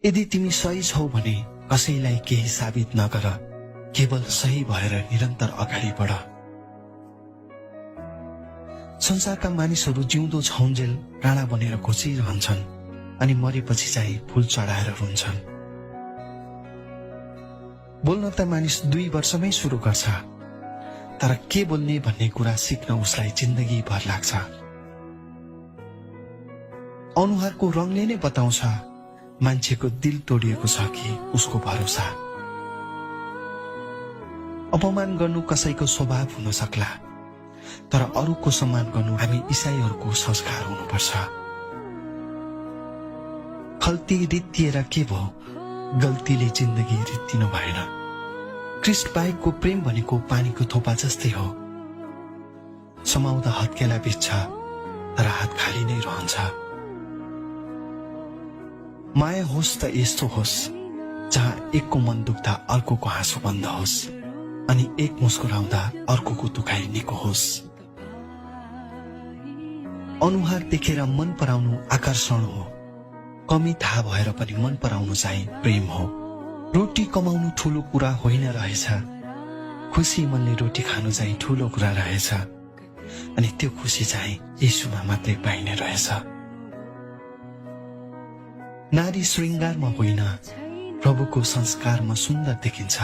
यदि तिमी सही छौ भने कसैलाई केही साबित नगर, केवल सही भएर निरन्तर अगाडि बढ। संसारका मानिसहरू जिउँदो छौन्जेल राणा बनेर घोचिरहन्छन् अनि मरेपछि चाहिँ फूल चढाएर रुन्छन्। बोल्न त मानिस 2 वर्षमै सुरु गर्छ, तर के बोल्ने भन्ने कुरा सिक्न उसलाई जिन्दगी भर लाग्छ। अनुहारको रङले नै बताउँछ मान्छेको दिल तोडिएको छ कि उसको भरोसा। अपमान गर्नु कसैको स्वभाव हुन सक्ला, तर अरूको सम्मान गर्नु हामी इसाईहरूको संस्कार हुनुपर्छ। खल्ती रित्तिएर के भयो, गल्तीले जिन्दगी रित्तिनु भएन। क्रिस्ट बाहेकको प्रेम भनेको पानीको थोपा जस्तै हो, समाउँदा हत्केला बित्छ तर हात खाली नै रहन्छ। माया होस् त यस्तो होस् जहाँ एकको मन दुख्दा अर्कोको हाँसो बन्द होस्, अनि एक मुस्कुराउँदा अर्कोको दुखाइ निको होस्। अनुहार देखेर मन पराउनु आकर्षण हो, कमी थाहा भएर पनि मन पराउनु चाहिँ प्रेम हो। रोटी कमाउनु ठूलो कुरा होइन रहेछ, खुसी मनले रोटी खानु चाहिँ ठूलो कुरा रहेछ, अनि त्यो खुसी चाहिँ येशूमा मात्रै पाइने रहेछ। नारी श्रृंगारमा होइन, प्रभुको संस्कारमा सुन्दर देखिन्छ।